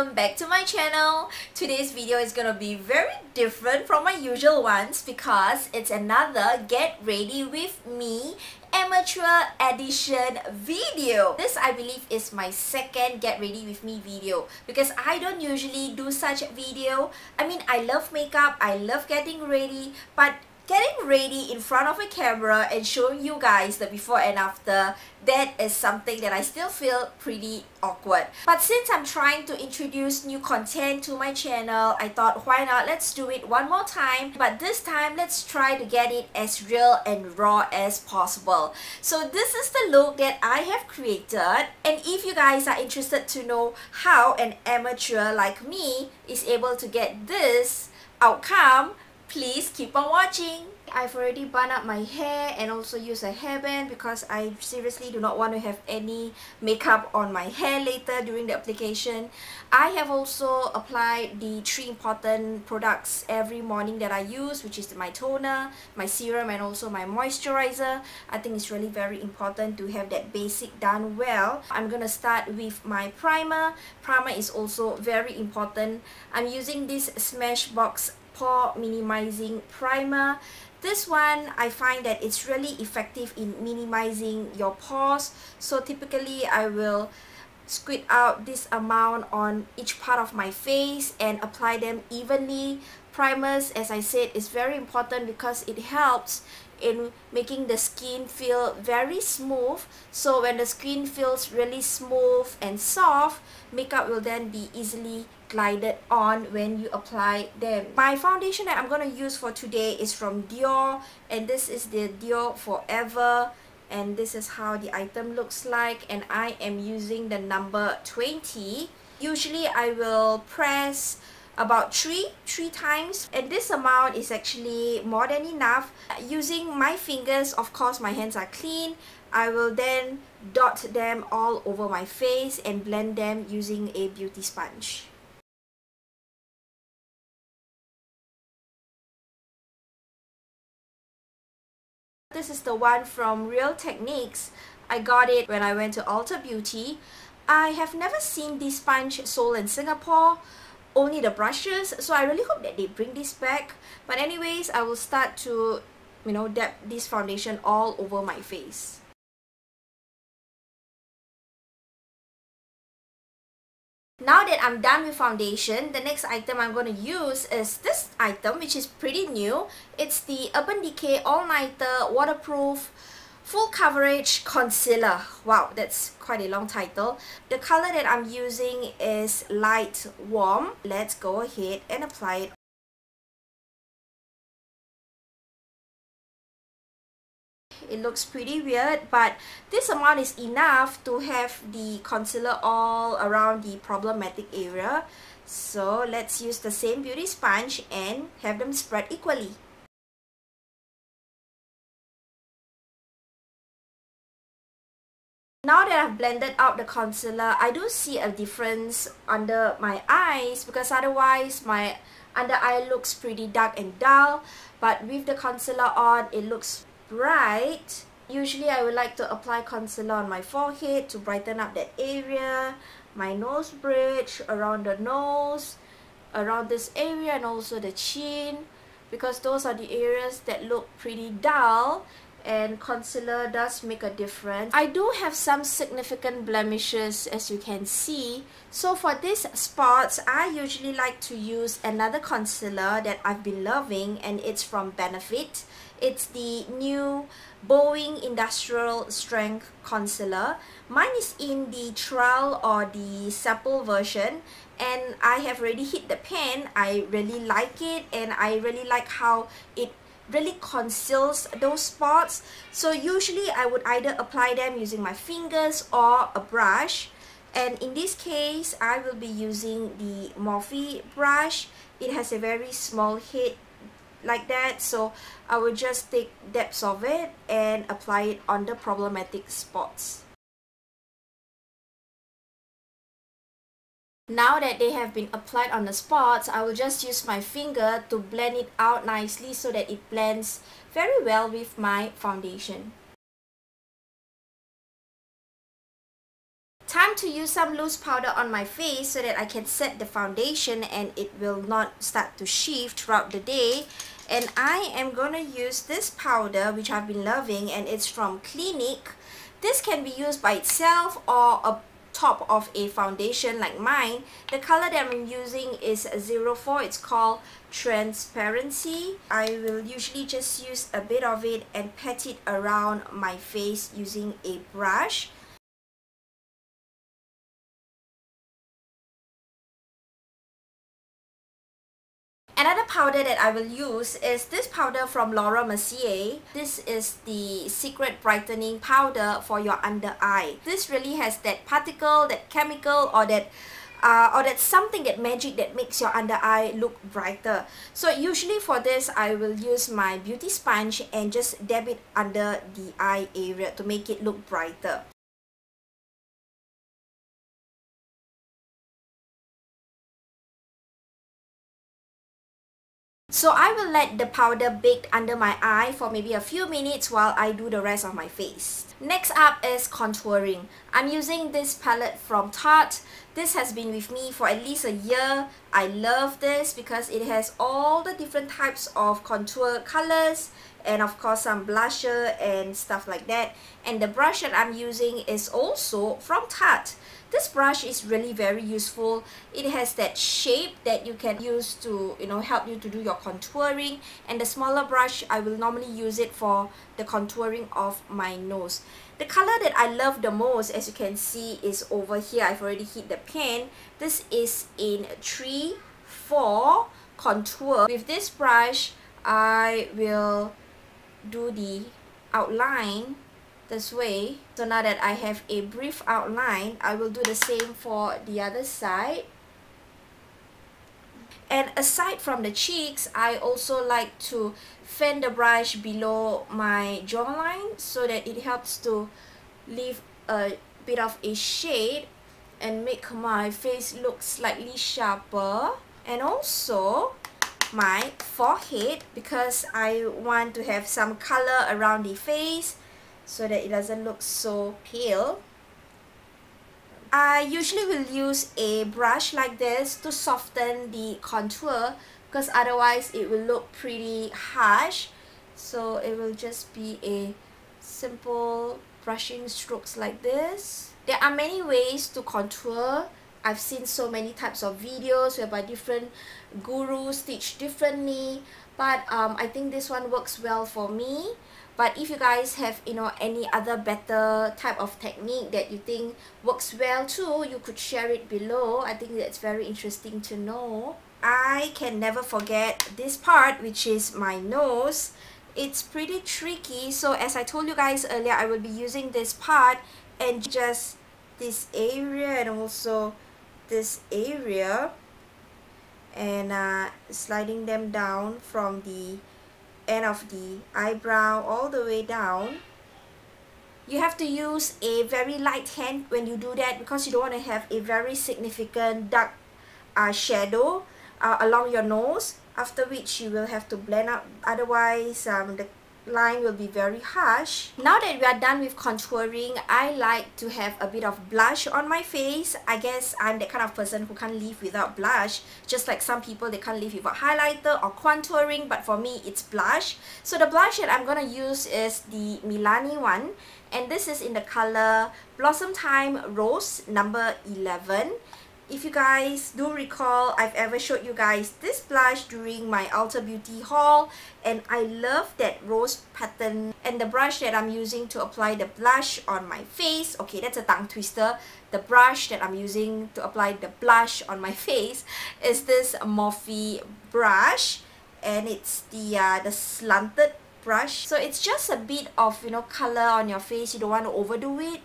welcome back to my channel. Today's video is gonna be very different from my usual ones because it's another get ready with me amateur edition video. This I believe is my second get ready with me video because I don't usually do such video. I mean, I love makeup, I love getting ready, but getting ready in front of a camera and showing you guys the before and after, that is something that I still feel pretty awkward. But since I'm trying to introduce new content to my channel, I thought why not, let's do it one more time. But this time, let's try to get it as real and raw as possible. So this is the look that I have created. And if you guys are interested to know how an amateur like me is able to get this outcome, please keep on watching. I've already bun up my hair and also use a hairband because I seriously do not want to have any makeup on my hair later during the application. I have also applied the 3 important products every morning that I use, which is my toner, my serum, and also my moisturizer. I think it's really very important to have that basic done well. I'm gonna start with my primer. Primer is also very important. I'm using this Smashbox Pore Minimizing Primer. This one, I find that it's really effective in minimizing your pores. So typically, I will squeeze out this amount on each part of my face and apply them evenly. Primers, as I said, is very important because it helps in making the skin feel very smooth. So when the skin feels really smooth and soft, makeup will then be easily glided on when you apply them. My foundation that I'm going to use for today is from Dior, and this is the Dior Forever, and this is how the item looks like, and I am using the number 20. Usually I will press about three times, and this amount is actually more than enough. Using my fingers, of course my hands are clean, I will then dot them all over my face and blend them using a beauty sponge. This is the one from Real Techniques. I got it when I went to Ulta Beauty. I have never seen this sponge sold in Singapore, only the brushes, so I really hope that they bring this back. But anyways, I will start to, dab this foundation all over my face. Now that I'm done with foundation, the next item I'm going to use is this item, which is pretty new. It's the Urban Decay All Nighter Waterproof Full Coverage Concealer. Wow, that's quite a long title. The color that I'm using is Light Warm. Let's go ahead and apply it. It looks pretty weird, but this amount is enough to have the concealer all around the problematic area. So let's use the same beauty sponge and have them spread equally. Now that I've blended out the concealer, I do see a difference under my eyes because otherwise my under eye looks pretty dark and dull, but with the concealer on, it looks bright. Usually I would like to apply concealer on my forehead to brighten up that area, my nose bridge, around the nose, around this area, and also the chin, because those are the areas that look pretty dull, and concealer does make a difference. I do have some significant blemishes, as you can see. So for these spots, I usually like to use another concealer that I've been loving, and it's from Benefit. It's the new Boi-ing Industrial Strength Concealer. Mine is in the trial or the sample version, and I have already hit the pan. I really like it, and I really like how it really conceals those spots. So usually I would either apply them using my fingers or a brush, and in this case I will be using the Morphe brush. It has a very small head like that, so I will just take dabs of it and apply it on the problematic spots. Now that they have been applied on the spots, I will just use my finger to blend it out nicely so that it blends very well with my foundation. Time to use some loose powder on my face so that I can set the foundation and it will not start to shift throughout the day. And I am gonna use this powder which I've been loving, and it's from Clinique. This can be used by itself or a top of a foundation like mine. The color that I'm using is 04. It's called Transparency. I will usually just use a bit of it and pat it around my face using a brush. Another powder that I will use is this powder from Mercier. This is the Secret Brightening Powder for your under eye. This really has that particle, that chemical, or that something, that magic that makes your under eye look brighter. So usually for this, I will use my beauty sponge and just dab it under the eye area to make it look brighter. So I will let the powder bake under my eye for maybe a few minutes while I do the rest of my face. Next up is contouring. I'm using this palette from Tarte. This has been with me for at least a year. I love this because it has all the different types of contour colors, and of course some blusher and stuff like that. And the brush that I'm using is also from Tarte. This brush is really very useful. It has that shape that you can use to, help you to do your contouring. And the smaller brush, I will normally use it for the contouring of my nose. The color that I love the most, as you can see, is over here. I've already hit the pen. This is in 3-4 contour. With this brush, I will do the outline this way. So now that I have a brief outline, I will do the same for the other side. And aside from the cheeks, I also like to fan the brush below my jawline so that it helps to leave a bit of a shade and make my face look slightly sharper. And also my forehead, because I want to have some color around the face so that it doesn't look so pale. I usually will use a brush like this to soften the contour, because otherwise it will look pretty harsh. So it will just be a simple brushing strokes like this. There are many ways to contour. I've seen so many types of videos whereby different gurus teach differently, but I think this one works well for me. But if you guys have any other better type of technique that you think works well too, you could share it below. I think that's very interesting to know. I can never forget this part, which is my nose. It's pretty tricky, so as I told you guys earlier, I will be using this part and just this area and also this area, and sliding them down from the end of the eyebrow all the way down. You have to use a very light hand when you do that, because you don't want to have a very significant dark shadow along your nose, after which you will have to blend out, otherwise the line will be very harsh. Now that we are done with contouring, I like to have a bit of blush on my face. I guess I'm the kind of person who can't live without blush, just like some people, they can't live without highlighter or contouring, but for me it's blush. So the blush that I'm gonna use is the Milani one, and this is in the color Blossom Time Rose number 11. If you guys do recall, I've ever showed you guys this blush during my Ulta Beauty haul, and I love that rose pattern. And the brush that I'm using to apply the blush on my face, okay, that's a tongue twister. The brush that I'm using to apply the blush on my face is this Morphe brush, and it's the slanted brush. So it's just a bit of color on your face. You don't want to overdo it.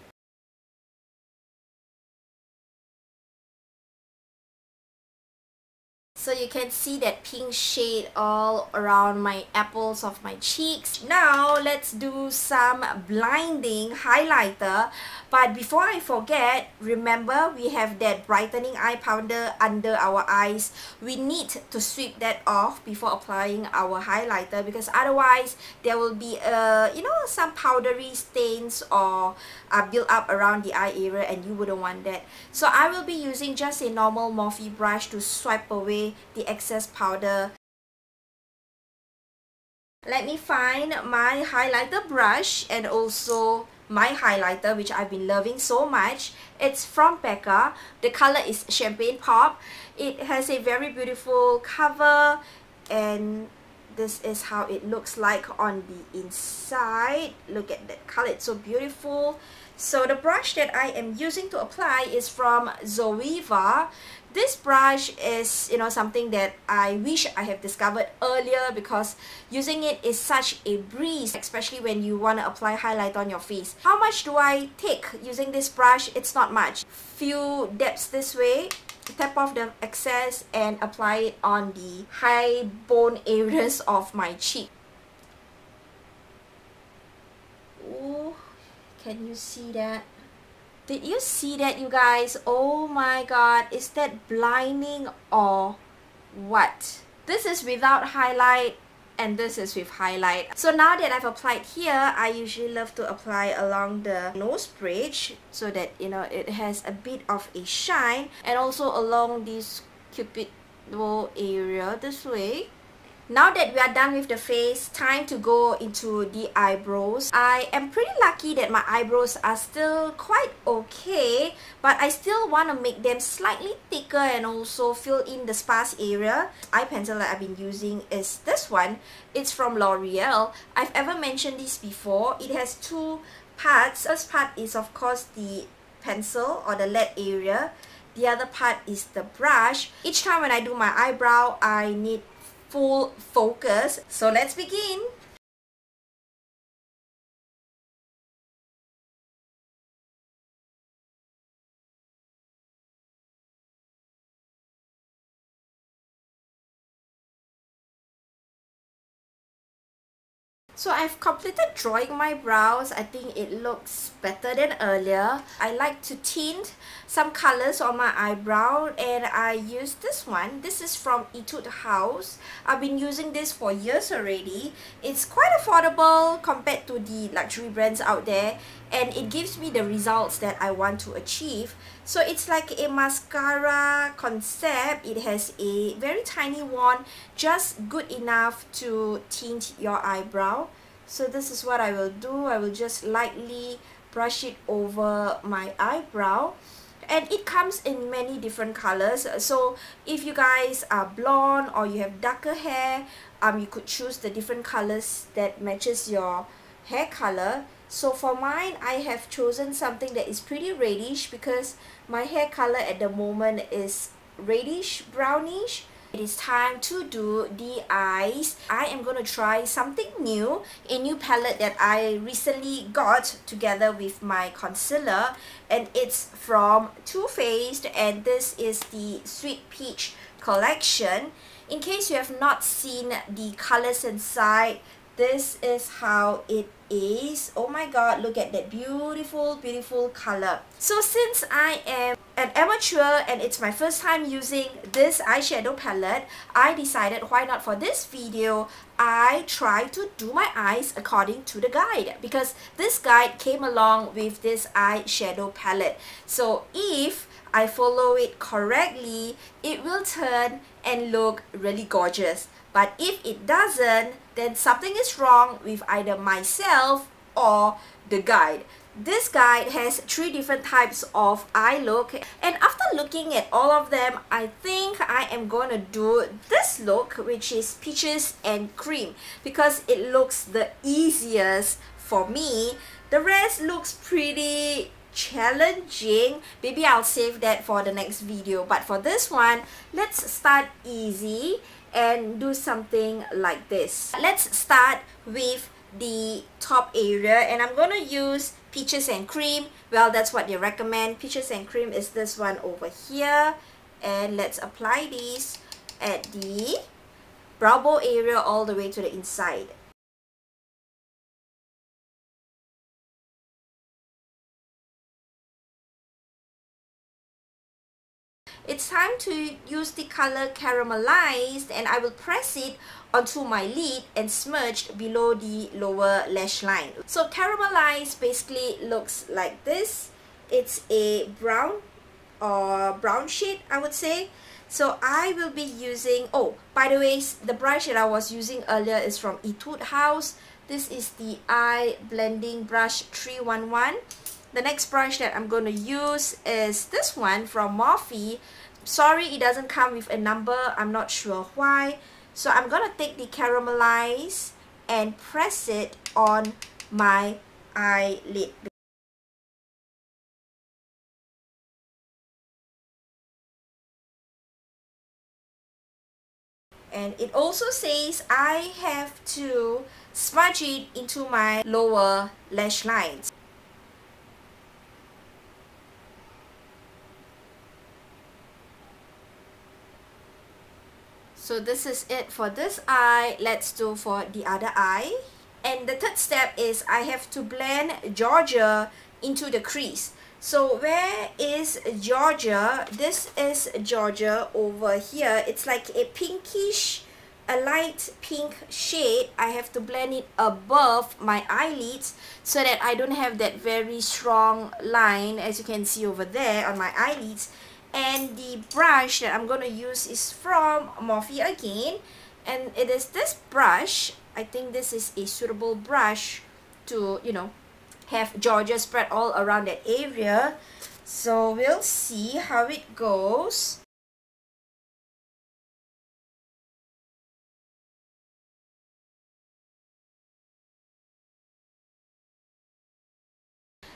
So you can see that pink shade all around my apples of my cheeks. Now let's do some blinding highlighter. But before I forget, remember we have that brightening eye powder under our eyes. We need to sweep that off before applying our highlighter, because otherwise there will be some powdery stains or build up around the eye area, and you wouldn't want that. So I will be using just a normal Morphe brush to swipe away the excess powder. Let me find my highlighter brush and also my highlighter, which I've been loving so much. It's from Becca. The color is Champagne Pop. It has a very beautiful cover, and this is how it looks like on the inside. Look at that color, it's so beautiful. So the brush that I am using to apply is from Zoeva. This brush is, something that I wish I have discovered earlier, because using it is such a breeze, especially when you want to apply highlight on your face. How much do I take using this brush? It's not much. Few dabs this way, tap off the excess and apply it on the high bone areas of my cheek. Ooh, can you see that? Did you see that, you guys? Oh my god, is that blinding or what? This is without highlight and this is with highlight. So now that I've applied here, I usually love to apply along the nose bridge so that it has a bit of a shine, and also along this cupidal area this way. Now that we are done with the face, time to go into the eyebrows. I am pretty lucky that my eyebrows are still quite okay, but I still want to make them slightly thicker and also fill in the sparse area. Eye pencil that I've been using is this one. It's from L'Oreal. I've ever mentioned this before. It has two parts. First part is of course the pencil or the lead area. The other part is the brush. Each time when I do my eyebrow, I need full focus. So let's begin. So I've completed drawing my brows. I think it looks better than earlier. I like to tint some colors on my eyebrow, and I use this one. This is from Etude House. I've been using this for years already. It's quite affordable compared to the luxury brands out there, and it gives me the results that I want to achieve. So it's like a mascara concept. It has a very tiny wand, just good enough to tint your eyebrow. So this is what I will do. I will just lightly brush it over my eyebrow, and it comes in many different colors. So if you guys are blonde or you have darker hair, you could choose the different colors that matches your hair color. So for mine, I have chosen something that is pretty reddish, because my hair color at the moment is reddish brownish. It is time to do the eyes. I am going to try something new, a new palette that I recently got together with my concealer, and it's from Too Faced, and this is the Sweet Peach collection. In case you have not seen the colors inside, this is how it is. Oh my god, look at that beautiful color. So since I am an amateur and it's my first time using this eyeshadow palette, I decided why not for this video I try to do my eyes according to the guide, because this guide came along with this eyeshadow palette. So if I follow it correctly, it will turn and look really gorgeous. But if it doesn't, then something is wrong with either myself or the guide. This guide has 3 different types of eye look, and after looking at all of them, I think I am going to do this look, which is peaches and cream, because it looks the easiest for me. The rest looks pretty challenging. Maybe I'll save that for the next video, but for this one, let's start easy and do something like this. Let's start with the top area, and I'm gonna use peaches and cream. Well, that's what they recommend. Peaches and cream is this one over here, and let's apply these at the brow bone area all the way to the inside. It's time to use the color Caramelized, and I will press it onto my lid and smudged below the lower lash line. So Caramelized basically looks like this. It's a brown or brown shade, I would say. So I will be using, oh, by the way, the brush that I was using earlier is from Etude House. This is the Eye Blending Brush 311. The next brush that I'm going to use is this one from Morphe. Sorry, it doesn't come with a number. I'm not sure why. So I'm going to take the Caramelize and press it on my eyelid. And it also says I have to smudge it into my lower lash lines. So this is it for this eye. Let's do for the other eye. And the third step is I have to blend Georgia into the crease. So where is Georgia? This is Georgia over here. It's like a pinkish, a light pink shade. I have to blend it above my eyelids so that I don't have that very strong line, as you can see over there on my eyelids. And the brush that I'm going to use is from Morphe again, and it is this brush. I think this is a suitable brush to, you know, have Georgia spread all around that area. So we'll see how it goes.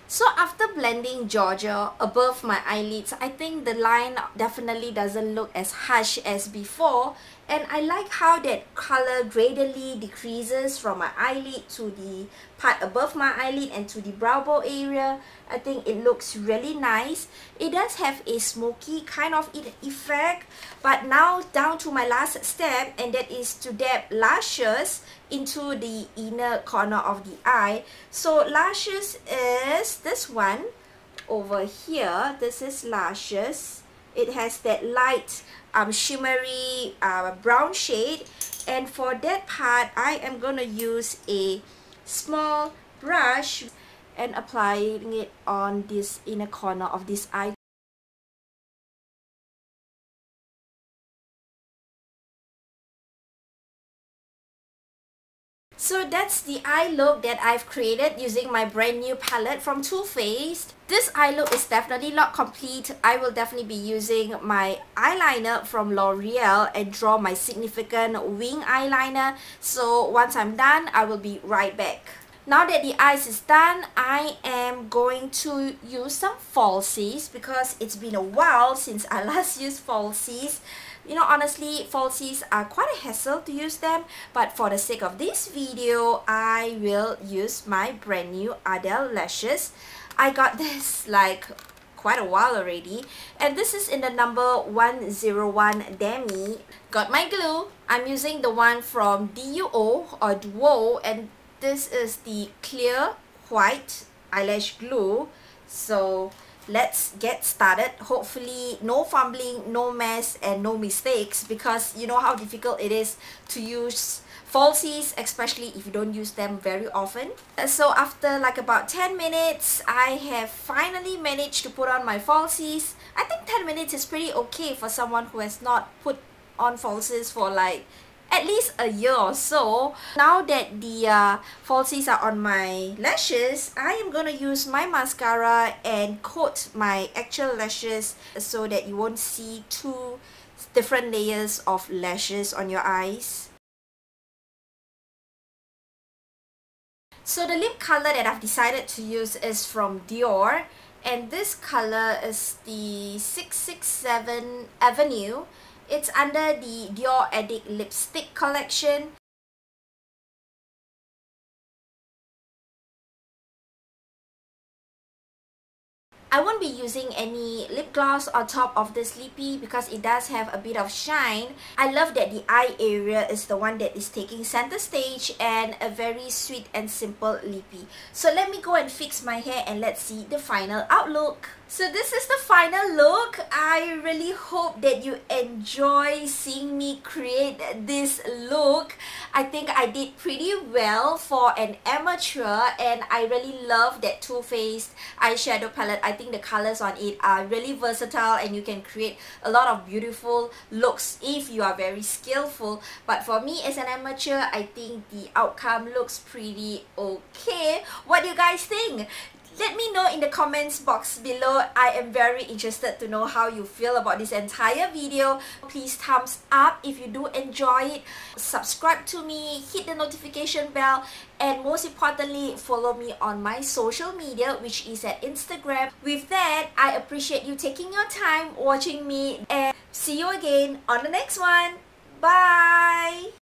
So after blending Georgia above my eyelids, I think the line definitely doesn't look as harsh as before, and I like how that color gradually decreases from my eyelid to the part above my eyelid and to the brow bone area. I think it looks really nice. It does have a smoky kind of effect, but now down to my last step, and that is to dab lashes into the inner corner of the eye. So lashes is this one over here. This is lashes. It has that light shimmery brown shade, and for that part I am gonna use a small brush and applying it on this inner corner of this eye. So that's the eye look that I've created using my brand new palette from Too Faced. This eye look is definitely not complete. I will definitely be using my eyeliner from L'Oreal and draw my significant wing eyeliner. So once I'm done, I will be right back. Now that the eyes is done, I am going to use some falsies because it's been a while since I last used falsies. You know, honestly, falsies are quite a hassle to use them, but for the sake of this video, I will use my brand new Adele lashes. I got this like quite a while already, and this is in the number 101 Demi. Got my glue. I'm using the one from Duo, and this is the clear white eyelash glue. So let's get started. Hopefully no fumbling, no mess, and no mistakes, because you know how difficult it is to use falsies, especially if you don't use them very often. So after like about 10 minutes, I have finally managed to put on my falsies. I think 10 minutes is pretty okay for someone who has not put on falsies for like at least a year or so. Now that the falsies are on my lashes, I am gonna use my mascara and coat my actual lashes so that you won't see two different layers of lashes on your eyes. So the lip color that I've decided to use is from Dior, and this color is the 667 Avenue. It's under the Dior Addict Lipstick collection. I won't be using any lip gloss on top of the Sleepy because it does have a bit of shine. I love that the eye area is the one that is taking center stage and a very sweet and simple lippy. So let me go and fix my hair and let's see the final outlook. So this is the final look. I really hope that you enjoy seeing me create this look. I think I did pretty well for an amateur, and I really love that Too Faced eyeshadow palette. I think the colors on it are really versatile and you can create a lot of beautiful looks if you are very skillful. But for me as an amateur, I think the outcome looks pretty okay. What do you guys think? Let me know in the comments box below. I am very interested to know how you feel about this entire video. Please thumbs up if you do enjoy it. Subscribe to me, hit the notification bell, and most importantly, follow me on my social media, which is at Instagram. With that, I appreciate you taking your time watching me, and see you again on the next one. Bye!